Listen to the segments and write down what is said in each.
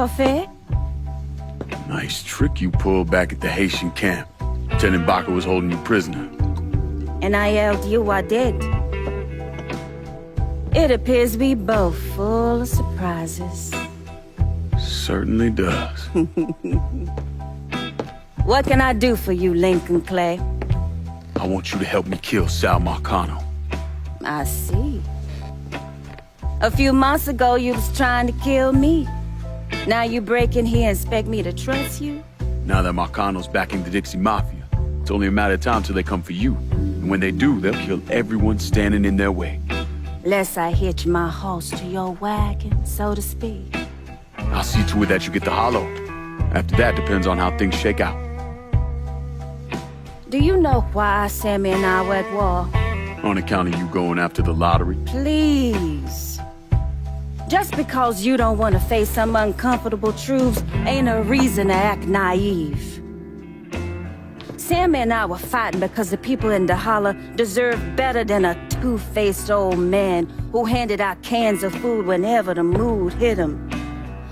coffee? Nice trick you pulled back at the Haitian camp. Lieutenant Baca was holding you prisoner. And I yelled you I did. It appears we both full of surprises. Certainly does. What can I do for you, Lincoln Clay? I want you to help me kill Sal Marcano. I see. A few months ago, you was trying to kill me. Now you break in here and expect me to trust you? Now that Marcano's backing the Dixie Mafia, it's only a matter of time till they come for you. And when they do, they'll kill everyone standing in their way. Lest I hitch my horse to your wagon, so to speak. I'll see to it that you get the hollow. After that depends on how things shake out. Do you know why Sammy and I were at war? On account of you going after the lottery? Please. Just because you don't want to face some uncomfortable truths ain't a reason to act naive. Sammy and I were fighting because the people in the holler deserved better than a two-faced old man who handed out cans of food whenever the mood hit him.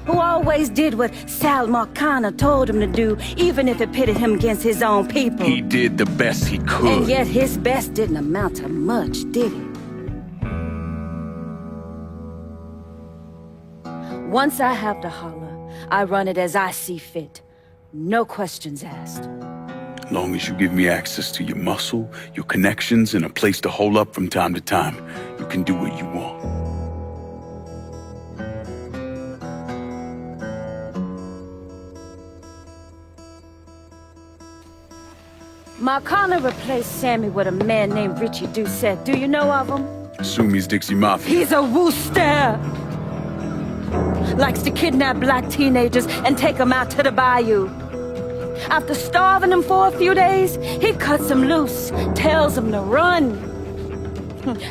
Who always did what Sal Marcano told him to do, even if it pitted him against his own people. He did the best he could. And yet his best didn't amount to much, did it? Once I have the holler, I run it as I see fit. No questions asked. As long as you give me access to your muscle, your connections, and a place to hole up from time to time, you can do what you want. Marcano replaced Sammy with a man named Richie Doucette. Do you know of him? Assume he's Dixie Mafia. He's a wooster! Likes to kidnap black teenagers and take them out to the bayou. After starving them for a few days, he cuts them loose, tells them to run.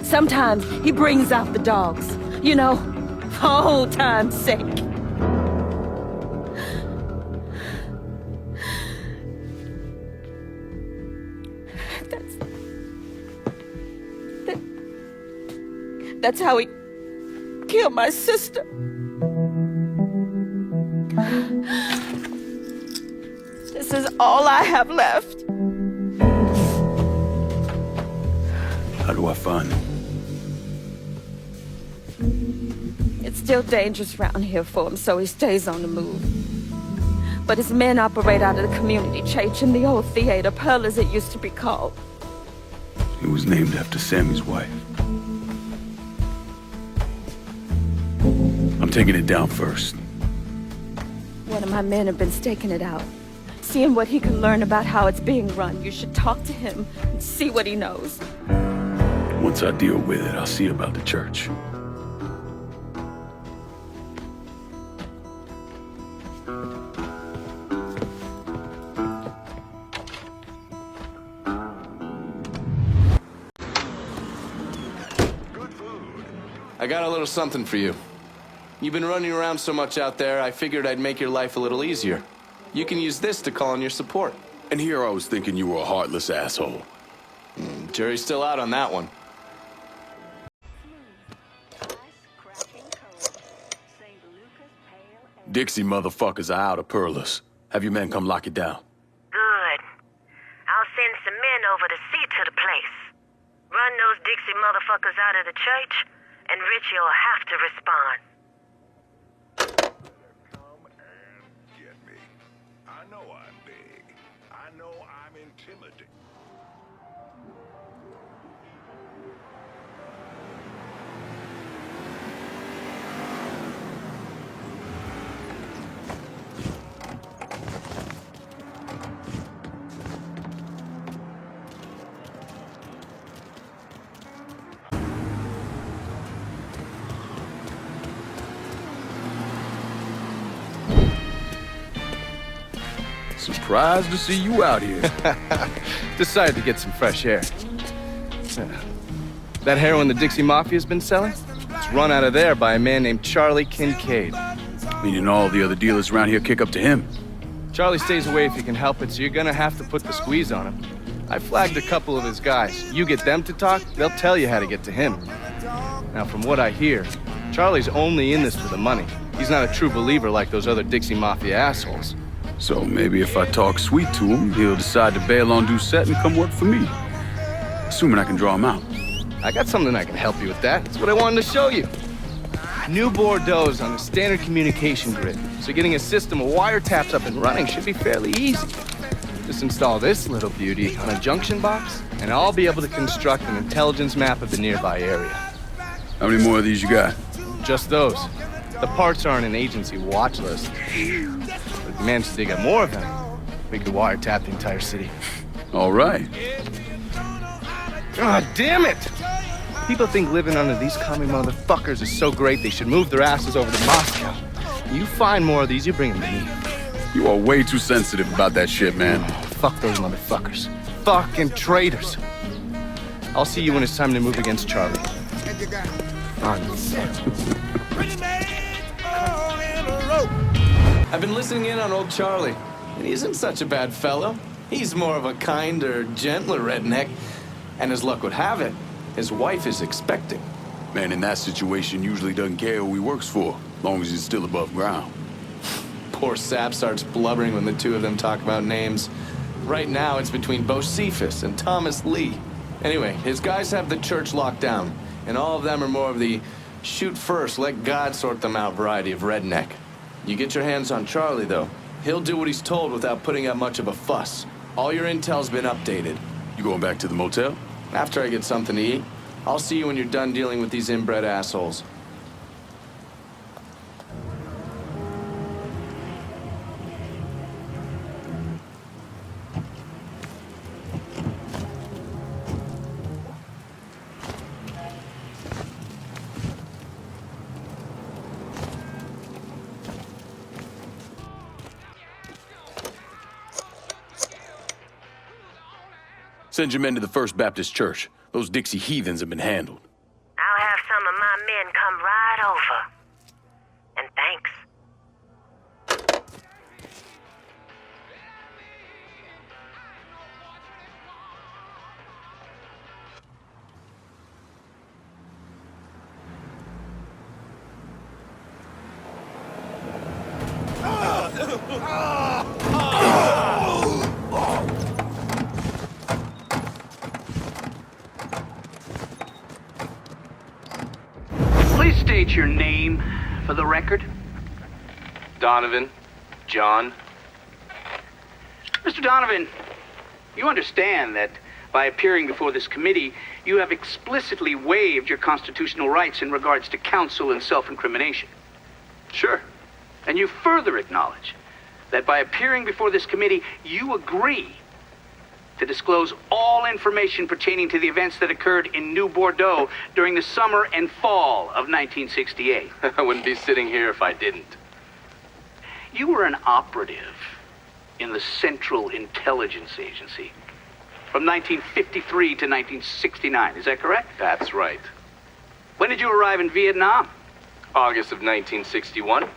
Sometimes he brings out the dogs, you know, for old time's sake. That's how he killed my sister. This is all I have left. How do I find him? It's still dangerous around here for him, so he stays on the move. But his men operate out of the community church in the old theater, Pearl as it used to be called. It was named after Sammy's wife. I'm taking it down first. One of my men have been staking it out, seeing what he can learn about how it's being run. You should talk to him and see what he knows. Once I deal with it, I'll see about the church. I got a little something for you. You've been running around so much out there, I figured I'd make your life a little easier. You can use this to call on your support. And here I was thinking you were a heartless asshole. Jury's still out on that one. Dixie motherfuckers are out of Perlas. Have your men come lock it down. Good. I'll send some men over to see to the place. Run those Dixie motherfuckers out of the church, and Richie will have to respond. Come and get me. I know I'm big. I know I'm intimidating. Surprised to see you out here. Decided to get some fresh air. That heroin the Dixie Mafia's been selling? It's run out of there by a man named Charlie Kincaid. Meaning all the other dealers around here kick up to him. Charlie stays away if he can help it, so you're gonna have to put the squeeze on him. I flagged a couple of his guys. You get them to talk, they'll tell you how to get to him. Now, from what I hear, Charlie's only in this for the money. He's not a true believer like those other Dixie Mafia assholes. So maybe if I talk sweet to him, he'll decide to bail on Doucette and come work for me. Assuming I can draw him out. I got something I can help you with that. That's what I wanted to show you. New Bordeaux's on the standard communication grid, so getting a system of wiretaps up and running should be fairly easy. Just install this little beauty on a junction box, and I'll be able to construct an intelligence map of the nearby area. How many more of these you got? Just those. The parts are on an agency watch list. But if we manage to dig up more of them, we could wiretap the entire city. All right. Ah, damn it! People think living under these commie motherfuckers is so great they should move their asses over to Moscow. You find more of these, you bring them to me. You are way too sensitive about that shit, man. Oh, fuck those motherfuckers. Fucking traitors. I'll see you when it's time to move against Charlie. I've been listening in on old Charlie, and he isn't such a bad fellow. He's more of a kinder, gentler redneck, and as luck would have it, his wife is expecting. Man in that situation usually doesn't care who he works for, as long as he's still above ground. Poor Sap starts blubbering when the two of them talk about names. Right now, it's between Bo Cephas and Thomas Lee. Anyway, his guys have the church locked down, and all of them are more of the shoot first, let God sort them out variety of redneck. You get your hands on Charlie, though. He'll do what he's told without putting up much of a fuss. All your intel's been updated. You going back to the motel? After I get something to eat, I'll see you when you're done dealing with these inbred assholes. Send your men to the First Baptist Church. Those Dixie heathens have been handled. I'll have some of my men come right over. And thanks. Please state your name for the record. Donovan, John. Mr. Donovan, you understand that by appearing before this committee, you have explicitly waived your constitutional rights in regards to counsel and self-incrimination. Sure. And you further acknowledge that by appearing before this committee, you agree to disclose all information pertaining to the events that occurred in New Bordeaux during the summer and fall of 1968. I wouldn't be sitting here if I didn't. You were an operative in the Central Intelligence Agency from 1953 to 1969, is that correct? That's right. When did you arrive in Vietnam? August of 1961.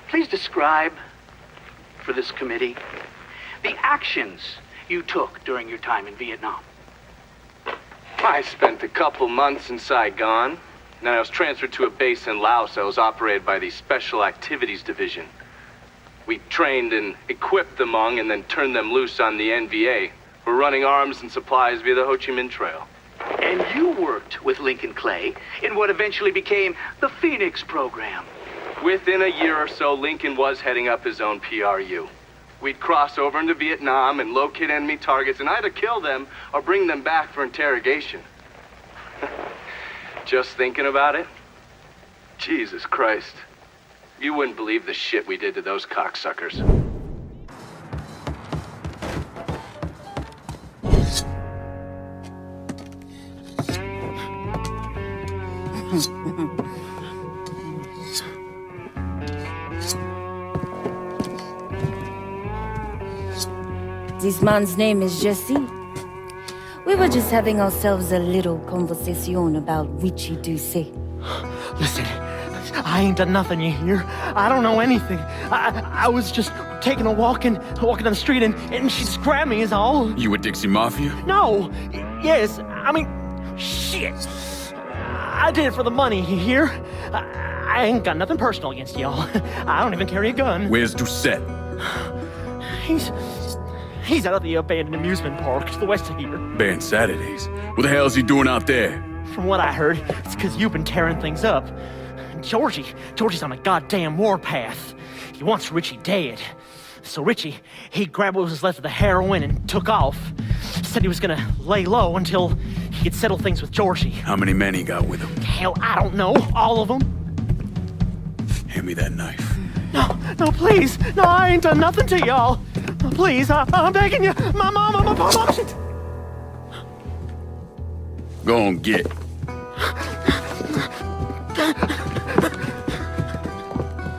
Please describe for this committee the actions you took during your time in Vietnam. I spent a couple months in Saigon. Then I was transferred to a base in Laos that was operated by the Special Activities Division. We trained and equipped the Hmong and then turned them loose on the NVA. We're running arms and supplies via the Ho Chi Minh Trail. And you worked with Lincoln Clay in what eventually became the Phoenix program. Within a year or so, Lincoln was heading up his own PRU. We'd cross over into Vietnam and locate enemy targets and either kill them or bring them back for interrogation. Just thinking about it? Jesus Christ. You wouldn't believe the shit we did to those cocksuckers. This man's name is Jesse. We were just having ourselves a little conversation about Richie Doucet. Listen, I ain't done nothing, you hear? I don't know anything. I was just taking a walking down the street and she just grabbed me is all. You with Dixie Mafia? No, yes, I mean, shit. I did it for the money, you hear? I ain't got nothing personal against y'all. I don't even carry a gun. Where's Doucette? He's out at the abandoned amusement park to the west of here. Banned Saturdays. What the hell is he doing out there? From what I heard, it's because you've been tearing things up. Georgie's on a goddamn warpath. He wants Richie dead. So Richie, he grabbed what was left of the heroin and took off. Said he was gonna lay low until he could settle things with Georgie. How many men he got with him? Hell, I don't know. All of them. Hand me that knife. No, please. No, I ain't done nothing to y'all. Please, I'm begging you. My mom, shit. Go on, get.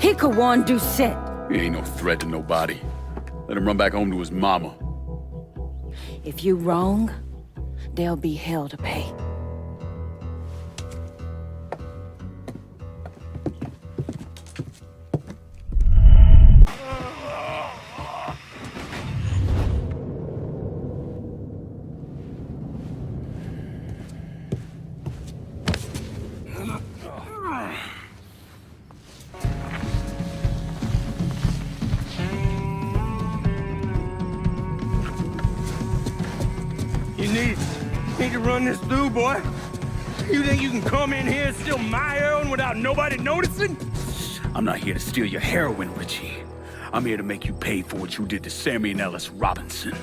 He could warn Doucette. He ain't no threat to nobody. Let him run back home to his mama. If you wrong, there'll be hell to pay. You need to run this through, boy. You think you can come in here and steal my heroin without nobody noticing? I'm not here to steal your heroin, Richie. I'm here to make you pay for what you did to Sammy and Ellis Robinson.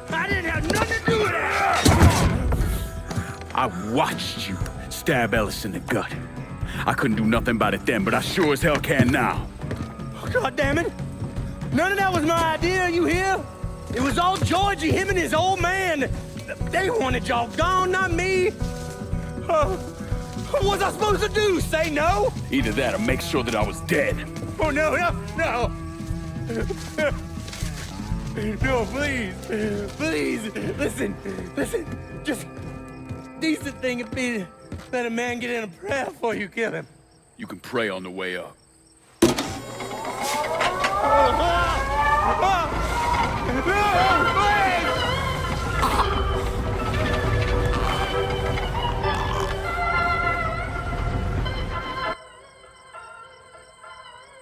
I didn't have nothing to do with that! I watched you stab Ellis in the gut. I couldn't do nothing about it then, but I sure as hell can now. Oh, God damn it! None of that was my idea, you hear? It was all Georgie, him and his old man. They wanted y'all gone, not me. What was I supposed to do? Say no? Either that or make sure that I was dead. Oh, no. No, please. Listen. Just decent thing would be to let a man get in a prayer before you kill him. You can pray on the way up.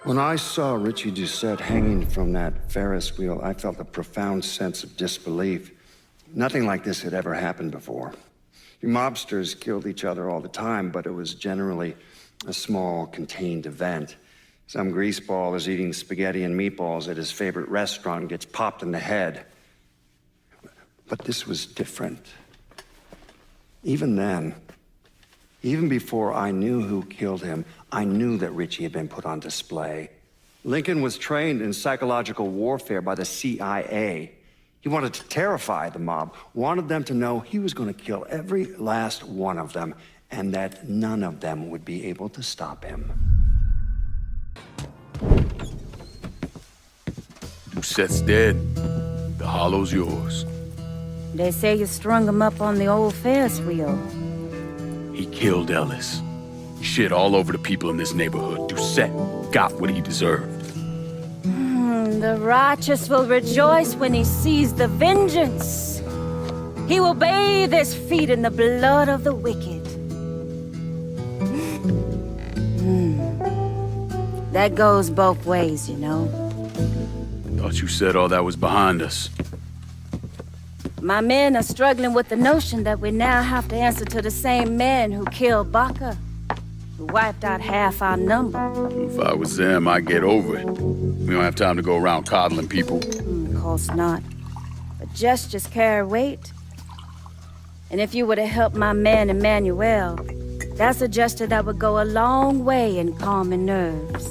When I saw Richie Doucette hanging from that Ferris wheel, I felt a profound sense of disbelief. Nothing like this had ever happened before. You mobsters killed each other all the time, but it was generally a small, contained event. Some greaseball is eating spaghetti and meatballs at his favorite restaurant and gets popped in the head. But this was different. Even then, even before I knew who killed him, I knew that Richie had been put on display. Lincoln was trained in psychological warfare by the CIA. He wanted to terrify the mob, wanted them to know he was going to kill every last one of them, and that none of them would be able to stop him. Doucette's dead. The hollow's yours. They say you strung him up on the old Ferris wheel. He killed Ellis. He shit all over the people in this neighborhood. Doucette got what he deserved. The righteous will rejoice when he sees the vengeance. He will bathe his feet in the blood of the wicked. That goes both ways, you know. Thought you said all that was behind us. My men are struggling with the notion that we now have to answer to the same men who killed Baca, who wiped out half our number. If I was them, I'd get over it. We don't have time to go around coddling people. Of course not. But gestures carry weight. And if you were to help my man Emmanuel, that's a gesture that would go a long way in calming nerves.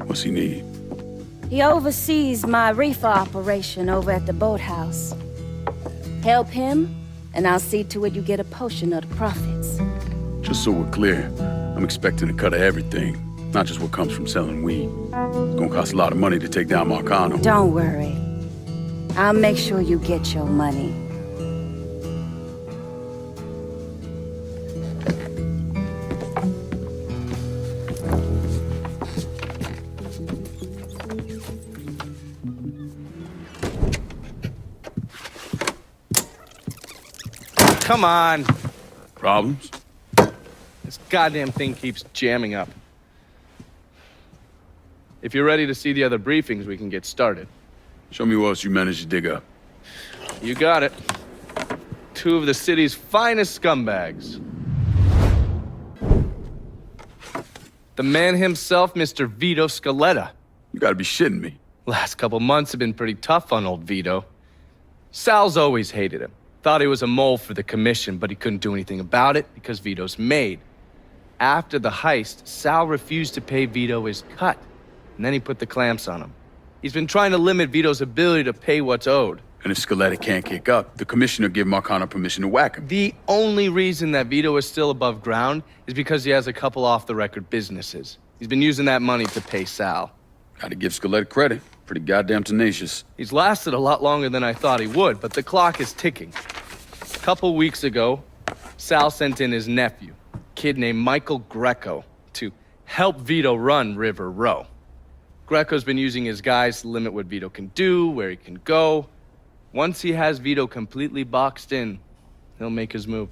What's he need? He oversees my reefer operation over at the boathouse. Help him, and I'll see to it you get a portion of the profits. Just so we're clear, I'm expecting a cut of everything, not just what comes from selling weed. It's gonna cost a lot of money to take down Marcano. Don't worry. I'll make sure you get your money. Come on. Problems? This goddamn thing keeps jamming up. If you're ready to see the other briefings, we can get started. Show me what else you managed to dig up. You got it. 2 of the city's finest scumbags. The man himself, Mr. Vito Scaletta. You gotta be shitting me. Last couple months have been pretty tough on old Vito. Sal's always hated him. Thought he was a mole for the commission, but he couldn't do anything about it because Vito's made. After the heist, Sal refused to pay Vito his cut, and then he put the clamps on him. He's been trying to limit Vito's ability to pay what's owed. And if Scaletta can't kick up, the commissioner gave Marcano permission to whack him. The only reason that Vito is still above ground is because he has a couple off-the-record businesses. He's been using that money to pay Sal. Gotta give Scaletta credit. Pretty goddamn tenacious. He's lasted a lot longer than I thought he would, but the clock is ticking. A couple weeks ago, Sal sent in his nephew, a kid named Michael Greco, to help Vito run River Row. Greco's been using his guys to limit what Vito can do, where he can go. Once he has Vito completely boxed in, he'll make his move.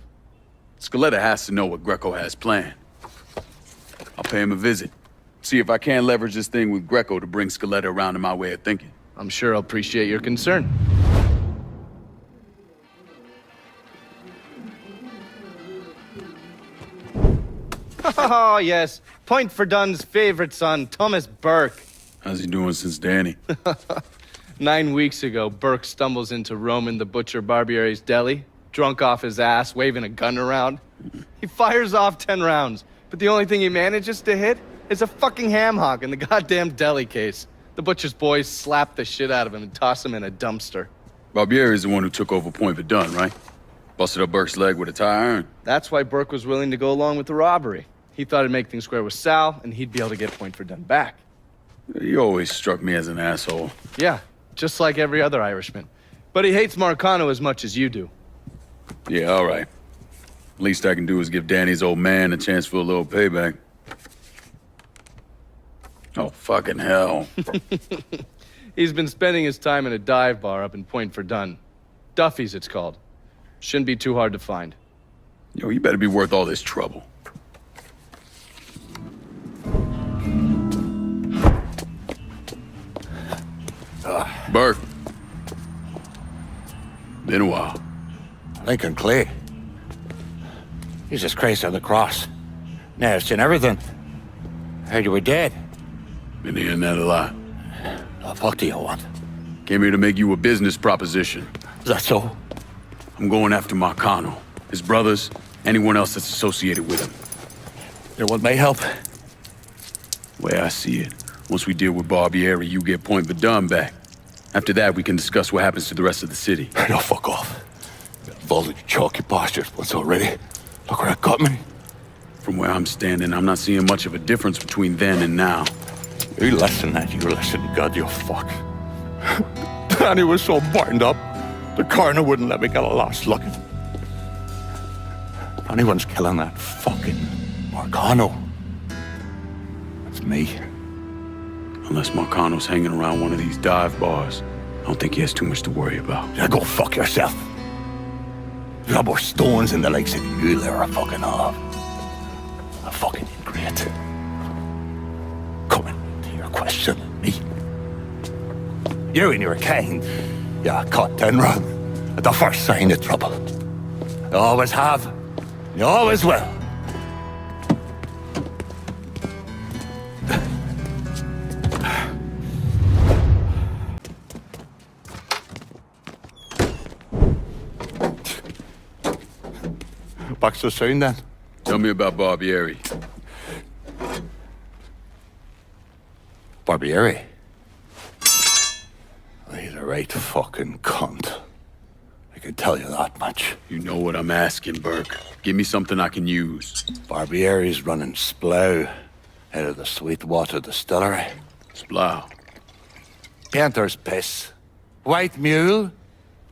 Scaletta has to know what Greco has planned. I'll pay him a visit. See if I can't leverage this thing with Greco to bring Scaletta around to my way of thinking. I'm sure he'll appreciate your concern. Oh, yes. Point for Dunn's favorite son, Thomas Burke. How's he doing since Danny? 9 weeks ago, Burke stumbles into Roman the Butcher Barbiere's deli, drunk off his ass, waving a gun around. He fires off 10 rounds, but the only thing he manages to hit is a fucking ham hock in the goddamn deli case. The Butcher's boys slap the shit out of him and toss him in a dumpster. Barbieri is the one who took over Point Verdun, right? Busted up Burke's leg with a tire iron. That's why Burke was willing to go along with the robbery. He thought it'd make things square with Sal, and he'd be able to get Point Verdun back. He always struck me as an asshole. Yeah, just like every other Irishman. But he hates Marcano as much as you do. Yeah, all right. Least I can do is give Danny's old man a chance for a little payback. Oh, fucking hell. He's been spending his time in a dive bar up in Point Verdun. Duffy's, it's called. Shouldn't be too hard to find. Yo, you better be worth all this trouble. Burke. Been a while. Lincoln Clay. Jesus Christ on the cross. Now I've seen everything. Heard you were dead. Been hearing that a lot. The fuck do you want? Came here to make you a business proposition. Is that so? I'm going after Marcano, his brothers, anyone else that's associated with him. You want my help? Way I see it, once we deal with Barbieri, you get Point Verdun back. After that, we can discuss what happens to the rest of the city. No, fuck off. Involved in your chalky postures once already. Look where it got me. From where I'm standing, I'm not seeing much of a difference between then and now. You listen, God, you fuck. Danny was so burned up, the coroner wouldn't let me get a last look. If anyone's killing that fucking Marcano, it's me. Unless Marcano's hanging around one of these dive bars, I don't think he has too much to worry about. Yeah, go fuck yourself. You got more stones in the lakes than you'll ever fucking have. A fucking ingrate. Coming to your question, me. You and your kind, you caught and run at the first sign of trouble. You always have, you always will. Back so soon then? Tell me about Barbieri. Barbieri? He's a right fucking cunt. I can tell you that much. You know what I'm asking, Burke. Give me something I can use. Barbieri's running Splow out of the Sweetwater Distillery. Splow. Panther's Piss. White Mule.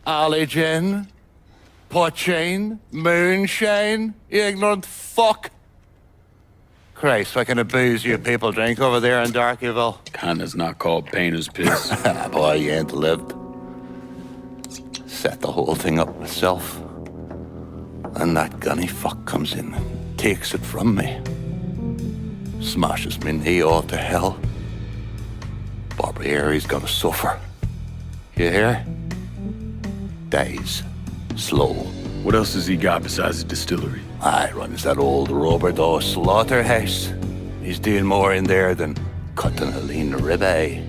Alley Gin. Poachine. Moonshine. You ignorant fuck. Christ, what kind of booze you people drink over there in Darkyville? Kinda's not called Painter's Piss. Boy, you ain't lived. Set the whole thing up myself. And that gunny fuck comes in and takes it from me. Smashes me knee all to hell. Barbieri's gotta suffer. You hear? Dies. Slow. What else has he got besides the distillery? Aye, runs that old Roberto slaughterhouse. He's doing more in there than cutting a lean ribeye.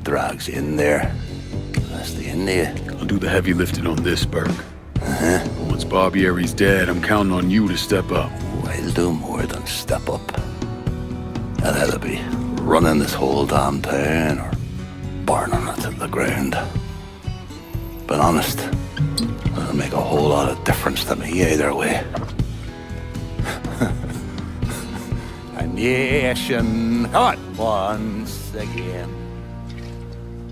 Drags in there. That's the end of you. I'll do the heavy lifting on this, Burke. Once Barbieri's dead, I'm counting on you to step up. I'll do more than step up. And that'll be running this whole damn town or burning it to the ground. But honest, it'll make a whole lot of difference to me either way. A nation, come on, once again.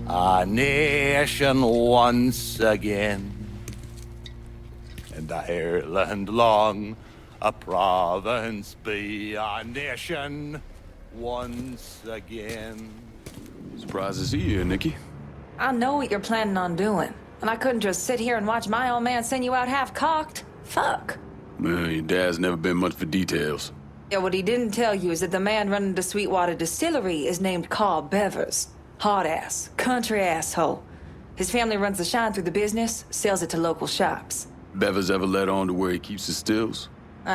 A nation once again. And Ireland long, a province be a nation once again. Surprised to see you, Nikki. I know what you're planning on doing, and I couldn't just sit here and watch my old man send you out half-cocked. Fuck. Well, your dad's never been much for details. Yeah, what he didn't tell you is that the man running the Sweetwater Distillery is named Carl Bevers. Hard-ass, country asshole. His family runs the shine through the business, sells it to local shops. Bevers ever let on to where he keeps his stills?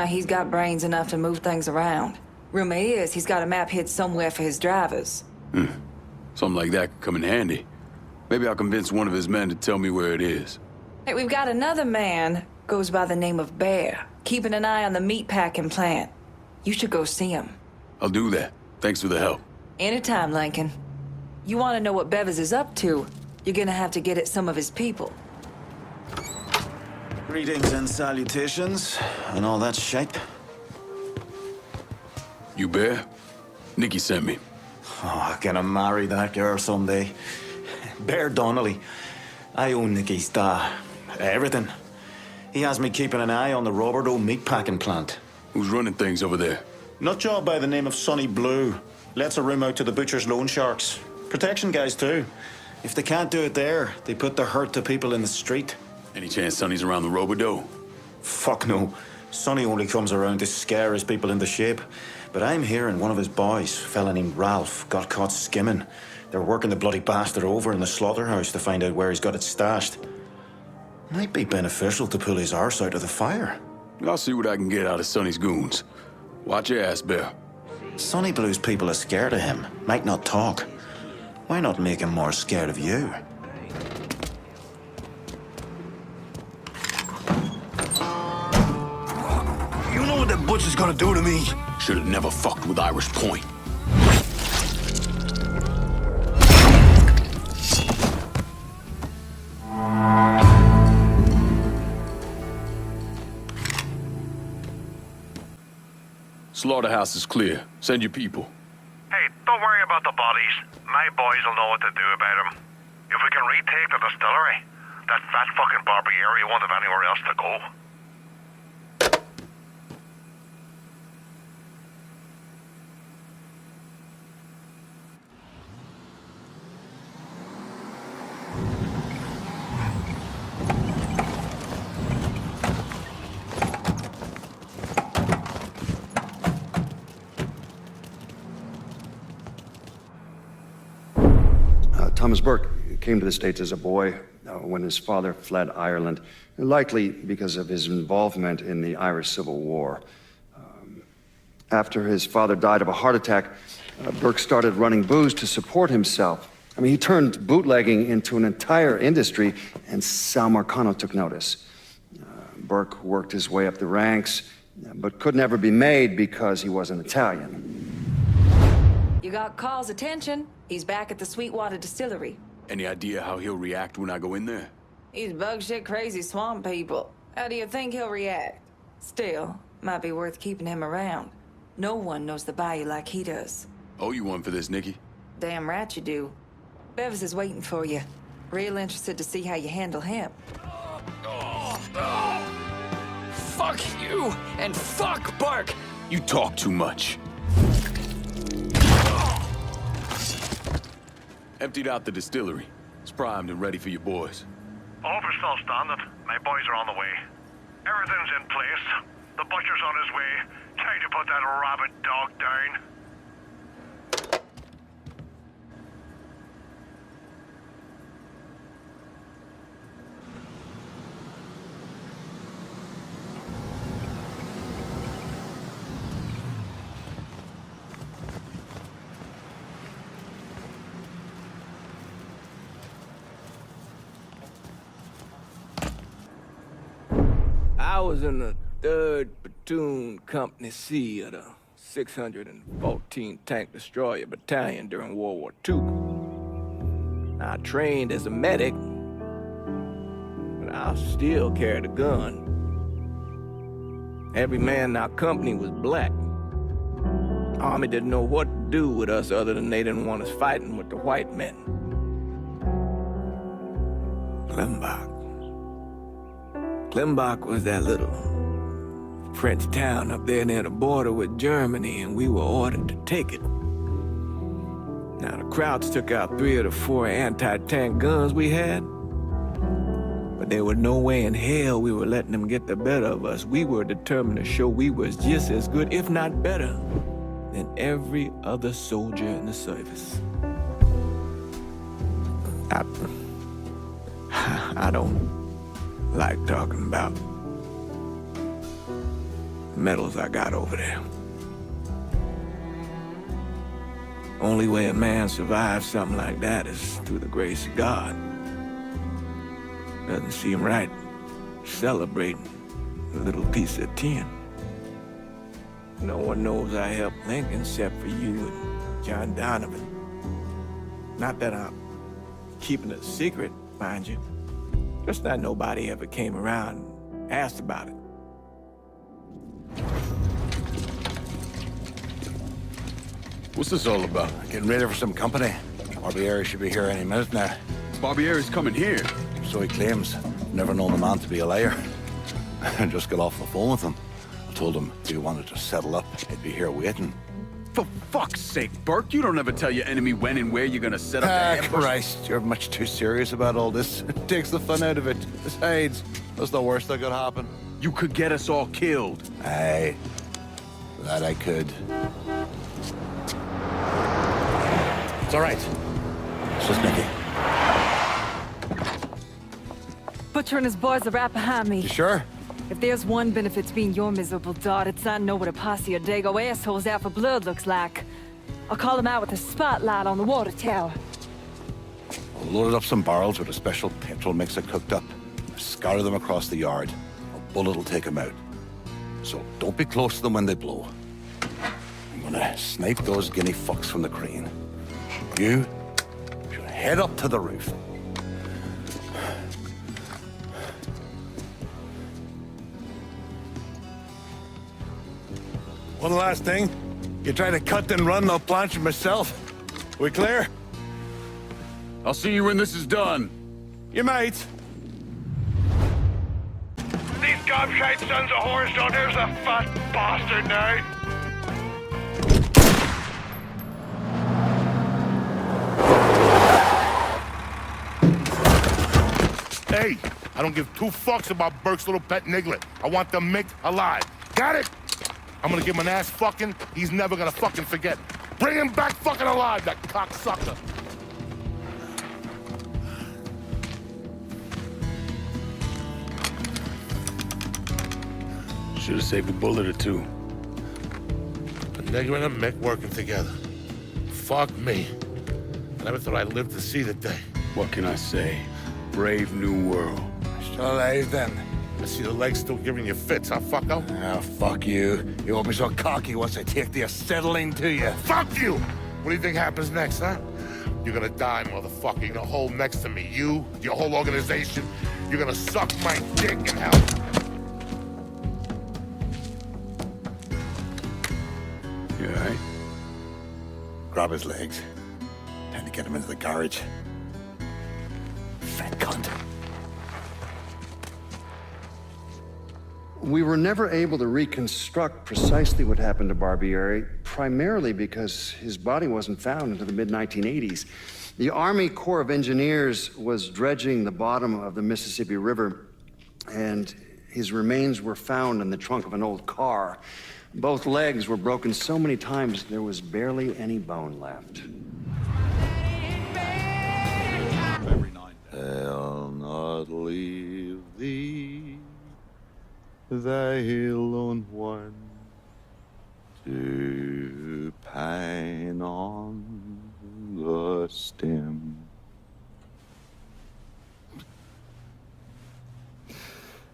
He's got brains enough to move things around. Rumor is he's got a map hid somewhere for his drivers. Something like that could come in handy. Maybe I'll convince one of his men to tell me where it is. Hey, we've got another man, goes by the name of Bear, keeping an eye on the meatpacking plant. You should go see him. I'll do that. Thanks for the help. Anytime, Lincoln. You want to know what Bevers is up to, you're gonna have to get at some of his people. Greetings and salutations, and all that shite. You Bear? Nikki sent me. Oh, I'm gonna marry that girl someday. Bear Donnelly. I own Nicky's everything. He has me keeping an eye on the Roberto meatpacking plant. Who's running things over there? Nutjob by the name of Sonny Blue. Lets a room out to the butcher's loan sharks. Protection guys, too. If they can't do it there, they put the hurt to people in the street. Any chance Sonny's around the Roberto? Fuck no. Sonny only comes around to scare his people into shape. But I'm hearing one of his boys, a fella named Ralph, got caught skimming. They're working the bloody bastard over in the slaughterhouse to find out where he's got it stashed. Might be beneficial to pull his arse out of the fire. I'll see what I can get out of Sonny's goons. Watch your ass, Bear. Sonny Blue's people are scared of him. Might not talk. Why not make him more scared of you? You know what that butcher's gonna do to me? Should've never fucked with Irish Point. Slaughterhouse is clear. Send your people. Hey, don't worry about the bodies. My boys will know what to do about them. If we can retake the distillery, that fat fucking Barbieri won't have anywhere else to go. Thomas Burke came to the States as a boy when his father fled Ireland, likely because of his involvement in the Irish Civil War. After his father died of a heart attack, Burke started running booze to support himself. I mean, he turned bootlegging into an entire industry, and Sal Marcano took notice. Burke worked his way up the ranks, but could never be made because he wasn't Italian. You got Carl's attention. He's back at the Sweetwater Distillery. Any idea how he'll react when I go in there? He's bug shit crazy swamp people. How do you think he'll react? Still, might be worth keeping him around. No one knows the bayou like he does. Owe you one for this, Nikki. Damn right you do. Bevis is waiting for you. Real interested to see how you handle him. Fuck you, and fuck Burke! You talk too much. Emptied out the distillery. It's primed and ready for your boys. Over's still standing. My boys are on the way. Everything's in place. The butcher's on his way. Time to put that rabid dog down. I was in the 3rd Platoon Company C of the 614 Tank Destroyer Battalion during World War II. I trained as a medic, but I still carried a gun. Every man in our company was black. Army didn't know what to do with us other than they didn't want us fighting with the white men. Klimbach was that little French town up there near the border with Germany, and we were ordered to take it. Now, the Krauts took out 3 of the 4 anti-tank guns we had, but there was no way in hell we were letting them get the better of us. We were determined to show we was just as good, if not better, than every other soldier in the service. I don't like talking about medals I got over there. Only way a man survives something like that is through the grace of God. Doesn't seem right celebrating a little piece of tin. No one knows I helped Lincoln except for you and John Donovan. Not that I'm keeping it a secret, mind you. Just that nobody ever came around and asked about it. What's this all about? Getting ready for some company. Barbieri should be here any minute now. Barbieri's coming here. So he claims. Never known the man to be a liar. I just got off the phone with him. I told him if he wanted to settle up, he'd be here waiting. For fuck's sake, Burke, you don't ever tell your enemy when and where you're gonna set up the ambush. Christ, you're much too serious about all this. It takes the fun out of it. Besides, that's the worst that could happen. You could get us all killed. Aye, that I could. It's all right. It's just Nicky. Butcher and his boys are right behind me. You sure? If there's one benefit to being your miserable dot, it's I know what a posse of Dago assholes out for blood looks like. I'll call them out with a spotlight on the water tower. I loaded up some barrels with a special petrol mix I cooked up. Scatter them across the yard. A bullet will take them out. So don't be close to them when they blow. I'm gonna snipe those guinea fucks from the crane. You should head up to the roof. One last thing. You try to cut and run, I'll planch myself. We clear? I'll see you when this is done. You might. These gobshite sons of whores, don't there's a fat bastard now. Hey, I don't give 2 fucks about Burke's little pet Niglet. I want the Mick alive. Got it? I'm gonna give him an ass fucking he's never gonna fucking forget. Bring him back fucking alive, that cocksucker. Should have saved a bullet or 2. A nigger and a Mick working together. Fuck me. I never thought I'd live to see the day. What can I say? Brave new world. Still alive then. I see the legs still giving you fits, huh, fucko? Ah, fuck you. You won't be so cocky once I take the acetylene to you. Fuck you! What do you think happens next, huh? You're gonna die, motherfucker. You're gonna hold next to me. You, your whole organization, you're gonna suck my dick in hell. You all right? Grab his legs. Time to get him into the garage. Fat cunt. We were never able to reconstruct precisely what happened to Barbieri, primarily because his body wasn't found until the mid-1980s. The Army Corps of Engineers was dredging the bottom of the Mississippi River, and His remains were found in the trunk of an old car. Both legs were broken so many times there was barely any bone left. I'll not leave thee, thy lone one, to pine on the stem.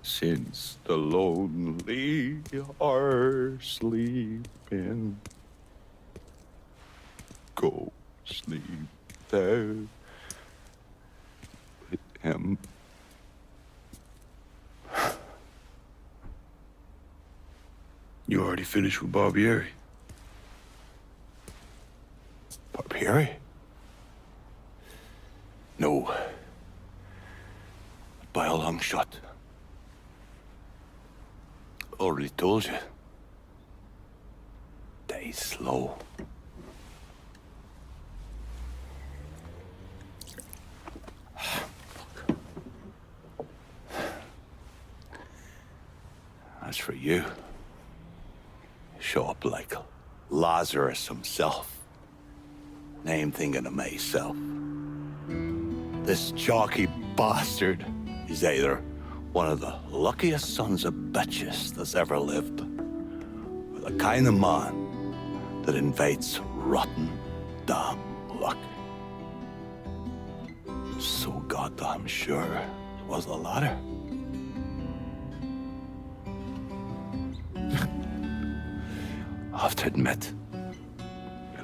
Since the lonely are sleeping, go sleep thou with him. You already finished with Barbieri? Barbieri? No. By a long shot. Already told you. Die slow. As for you, show up like Lazarus himself. Name thinking of myself. This chalky bastard is either one of the luckiest sons of bitches that's ever lived, or the kind of man that invites rotten, damn luck. So goddamn sure it was the latter. I have to admit, I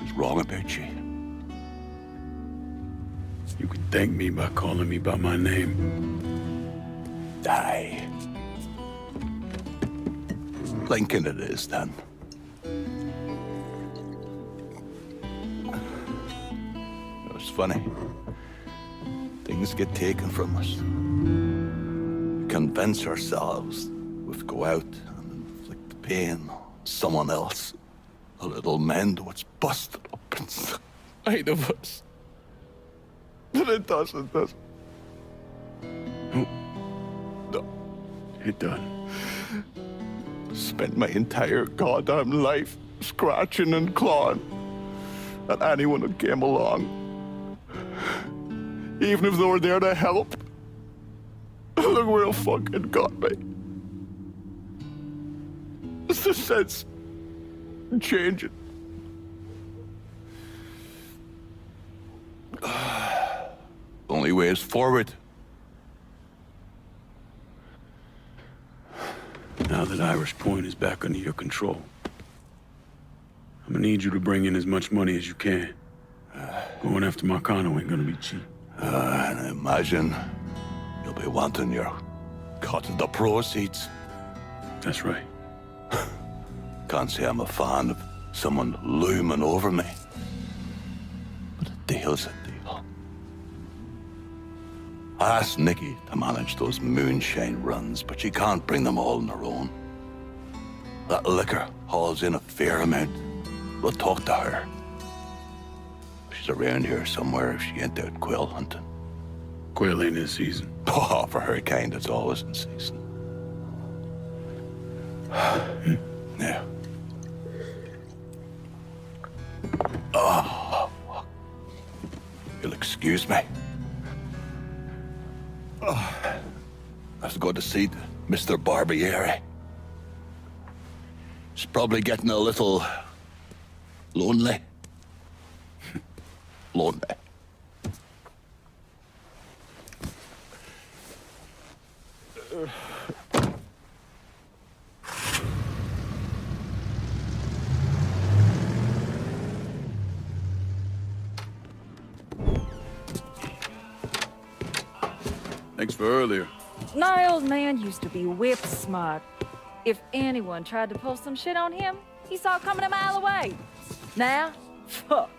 was wrong about you. You can thank me by calling me by my name. Die. Lincoln it is, then. It's funny. Things get taken from us. We convince ourselves we've go out and inflict the pain on someone else. A little mend what's busted up inside of us. But it doesn't, does it? No. It doesn't. Spent my entire goddamn life scratching and clawing at anyone that came along. Even if they were there to help. Look where it fucking got me. It's the sense changing. Only way is forward. Now that Irish Point is back under your control, I'm gonna need you to bring in as much money as you can. Going after Marcano ain't gonna be cheap. And I imagine you'll be wanting your cut of the proceeds. That's right. Can't say I'm a fan of someone looming over me. But a deal's a deal. I asked Nikki to manage those moonshine runs, but she can't bring them all on her own. That liquor hauls in a fair amount. We'll talk to her. She's around here somewhere if she ain't out quail hunting. Quail ain't in season. Oh, for her kind, it's always in season. Now. Oh, you'll excuse me. Oh, I have to go to see Mr. Barbieri. He's probably getting a little lonely. Lonely. Thanks for earlier. My old man used to be whip smart. If anyone tried to pull some shit on him, he saw it coming a mile away. Now, fuck.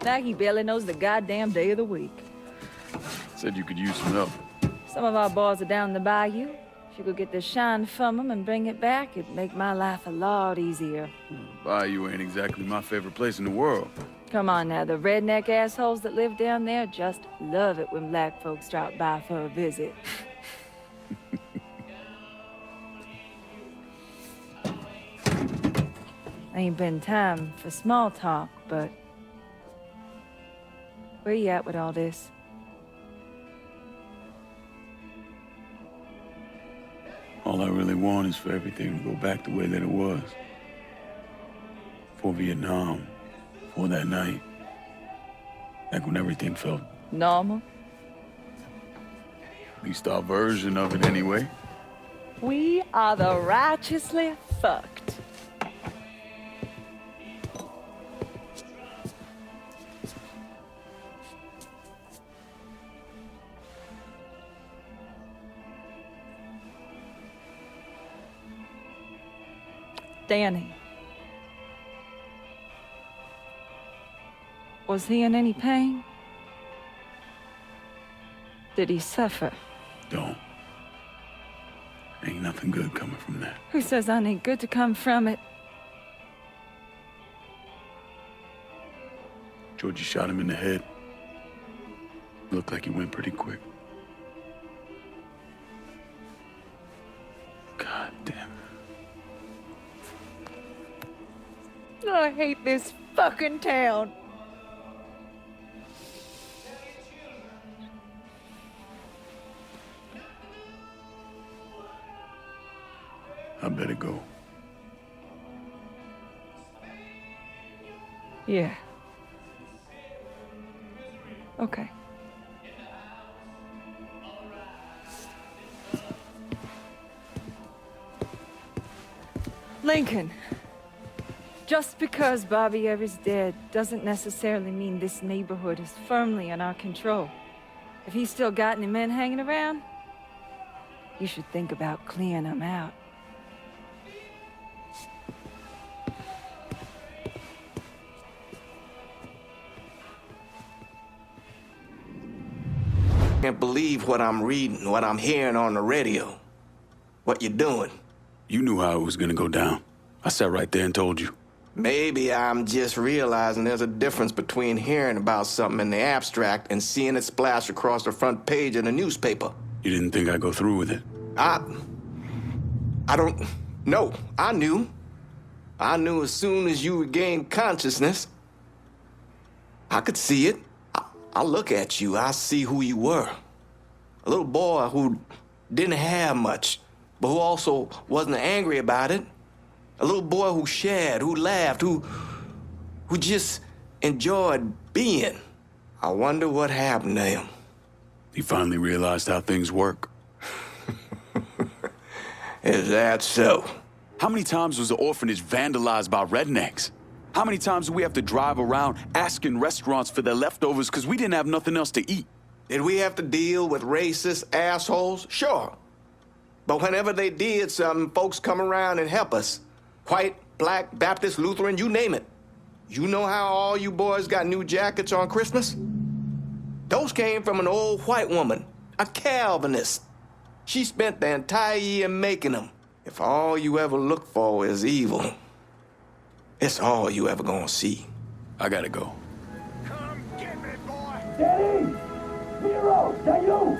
Now he barely knows the goddamn day of the week. Said you could use some help. Some of our boys are down in the bayou. If you could get the shine from them and bring it back, it'd make my life a lot easier. Bayou ain't exactly my favorite place in the world. Come on now, the redneck assholes that live down there just love it when black folks drop by for a visit. Ain't been time for small talk, but where you at with all this? All I really want is for everything to go back the way that it was. For Vietnam, for that night. Like when everything felt... Normal? At least our version of it anyway. We are the righteously fucked. Danny. Was he in any pain? Did he suffer? Don't. Ain't nothing good coming from that. Who says I need good to come from it? Georgie shot him in the head. Looked like he went pretty quick. God damn it. I hate this fucking town. I better go. Yeah. Okay. Lincoln. Just because Bobby Ever's dead doesn't necessarily mean this neighborhood is firmly in our control. If he's still got any men hanging around, you should think about clearing them out. Can't believe what I'm reading, what I'm hearing on the radio. What you doing? You knew how it was gonna go down. I sat right there and told you. Maybe I'm just realizing there's a difference between hearing about something in the abstract and seeing it splashed across the front page in a newspaper. You didn't think I'd go through with it? I don't know. I knew. I knew as soon as you regained consciousness. I could see it. I look at you, I see who you were. A little boy who didn't have much, but who also wasn't angry about it. A little boy who shared, who laughed, who just enjoyed being. I wonder what happened to him. He finally realized how things work. Is that so? How many times was the orphanage vandalized by rednecks? How many times do we have to drive around asking restaurants for their leftovers because we didn't have nothing else to eat? Did we have to deal with racist assholes? Sure. But whenever they did something, folks come around and help us. White, black, Baptist, Lutheran, you name it. You know how all you boys got new jackets on Christmas? Those came from an old white woman, a Calvinist. She spent the entire year making them. If all you ever look for is evil, it's all you ever gonna see. I gotta go. Come get me, boy! Daddy! Zero! Is that you?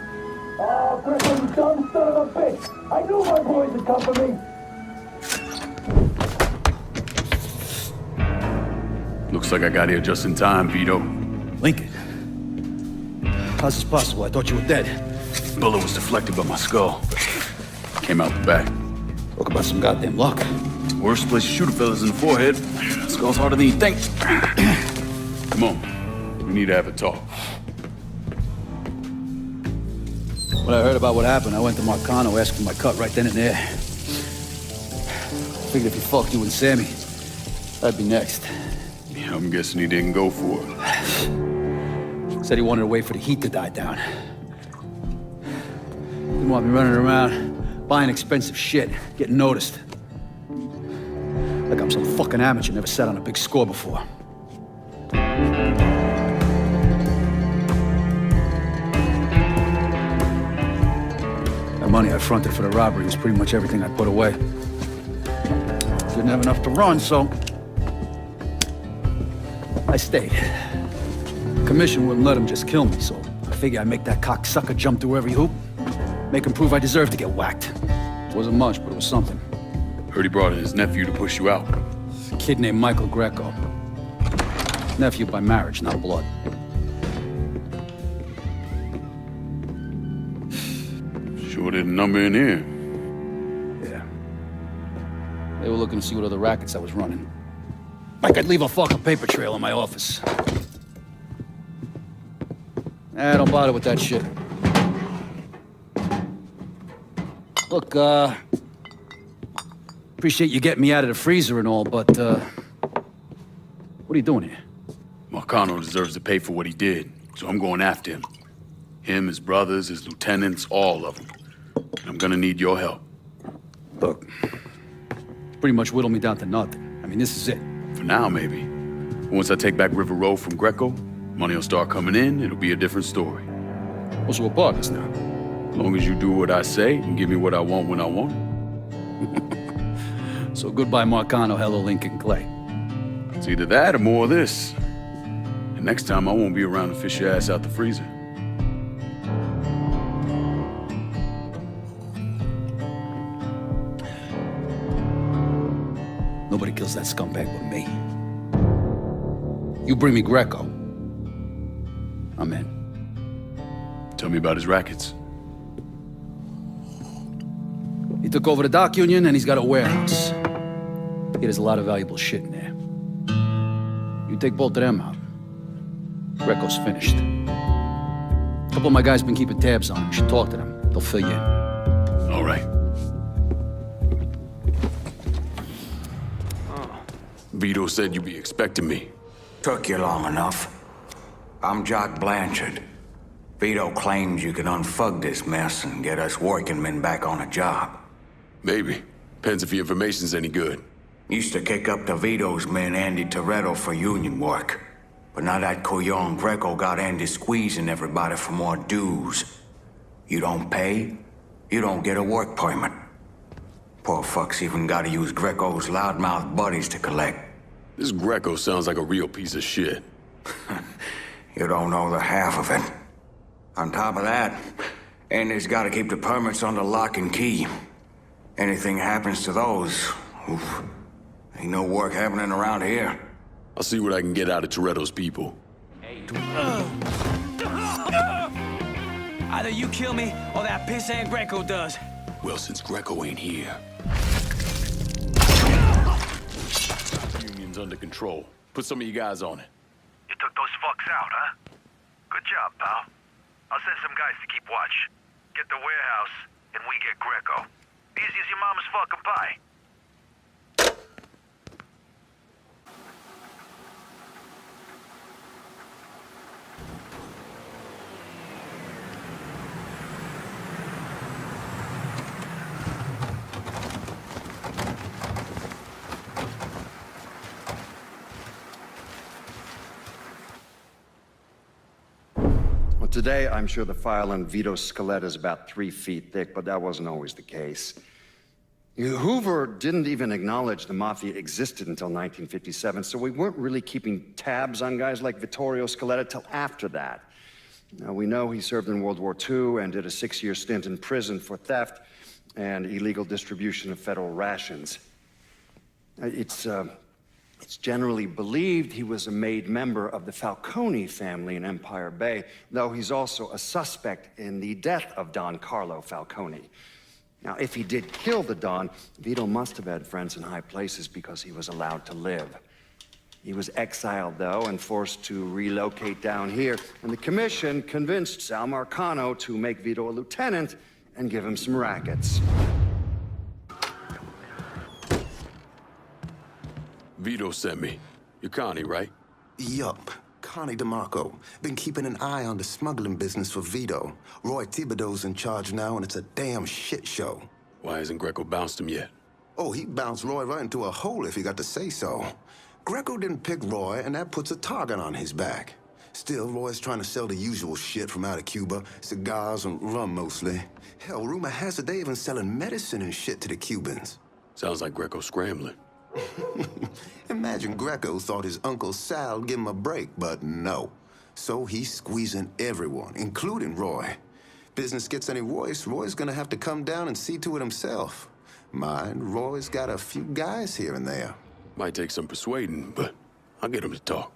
Oh, Griffin, you dumb son of a bitch! I knew my boys would come for me! Looks like I got here just in time, Vito. Lincoln. How's this possible? I thought you were dead. Bullet was deflected by my skull. Came out the back. Talk about some goddamn luck. Worst place to shoot a fella's in the forehead. Skull's harder than you think. Come on. We need to have a talk. When I heard about what happened, I went to Marcano asking my cut right then and there. Figured if he fucked you and Sammy, I'd be next. Yeah, I'm guessing he didn't go for it. Said he wanted to wait for the heat to die down. Didn't want me running around, buying expensive shit, getting noticed. Like I'm some fucking amateur never sat on a big score before. The money I fronted for the robbery was pretty much everything I put away. Didn't have enough to run, so I stayed. Commission wouldn't let him just kill me, so I figured I'd make that cocksucker jump through every hoop. Make him prove I deserve to get whacked. Wasn't much, but it was something. Heard he brought in his nephew to push you out. kid named Michael Greco. Nephew by marriage, not blood. Sure didn't number in here. Yeah. They were looking to see what other rackets I was running. Like I'd leave a fucking paper trail in my office. Don't bother with that shit. Look, appreciate you getting me out of the freezer and all, but, what are you doing here? Marcano deserves to pay for what he did, so I'm going after him. Him, his brothers, his lieutenants, all of them. And I'm gonna need your help. Look, pretty much whittled me down to nothing. I mean, this is it. For now, maybe. Once I take back River Road from Greco, money will start coming in, it'll be a different story. Also, we're partners now. As long as you do what I say and give me what I want when I want it. So goodbye, Marcano, hello, Lincoln Clay. It's either that or more of this. And next time I won't be around to fish your ass out the freezer. Nobody kills that scumbag but me. You bring me Greco, I'm in. Tell me about his rackets. He took over the dock union and he's got a warehouse. He has a lot of valuable shit in there. You take both of them out, Greco's finished. A couple of my guys been keeping tabs on him. You should talk to them. They'll fill you in. All right. Vito said you'd be expecting me. Took you long enough. I'm Jock Blanchard. Vito claims you can unfug this mess and get us working men back on a job. Maybe. Depends if the information's any good. Used to kick up to Vito's men Andy Toretto for union work. But now that Couillon Greco got Andy squeezing everybody for more dues. You don't pay, you don't get a work permit. Poor fuck's even gotta use Greco's loudmouth buddies to collect. This Greco sounds like a real piece of shit. You don't know the half of it. On top of that, Andy's gotta keep the permits under lock and key. Anything happens to those, oof, ain't no work happening around here. I'll see what I can get out of Toretto's people. Either you kill me, or that pissant Greco does. Well, since Greco ain't here... Union's under control. Put some of you guys on it. You took those fucks out, huh? Good job, pal. I'll send some guys to keep watch. Get the warehouse, and we get Greco. Easy as your mama's fucking pie. Today, I'm sure the file on Vito's skeleton is about 3 feet thick, but that wasn't always the case. Hoover didn't even acknowledge the Mafia existed until 1957, so we weren't really keeping tabs on guys like Vittorio Scaletta till after that. Now, we know he served in World War II and did a 6-year stint in prison for theft and illegal distribution of federal rations. It's generally believed he was a made member of the Falcone family in Empire Bay, though he's also a suspect in the death of Don Carlo Falcone. Now, if he did kill the Don, Vito must have had friends in high places because he was allowed to live. He was exiled, though, and forced to relocate down here, and the commission convinced Sal Marcano to make Vito a lieutenant and give him some rackets. Vito sent me. You're Connie, right? Yup. Connie DeMarco. Been keeping an eye on the smuggling business for Vito. Roy Thibodeau's in charge now, and it's a damn shit show. Why hasn't Greco bounced him yet? Oh, he bounced Roy right into a hole if he got to say so. Greco didn't pick Roy, and that puts a target on his back. Still, Roy's trying to sell the usual shit from out of Cuba. Cigars and rum, mostly. Hell, rumor has it they even selling medicine and shit to the Cubans. Sounds like Greco's scrambling. Imagine Greco thought his Uncle Sal'd give him a break, but no. So he's squeezing everyone, including Roy. Business gets any worse, Roy's gonna have to come down and see to it himself. Mind, Roy's got a few guys here and there. Might take some persuading, but I'll get him to talk.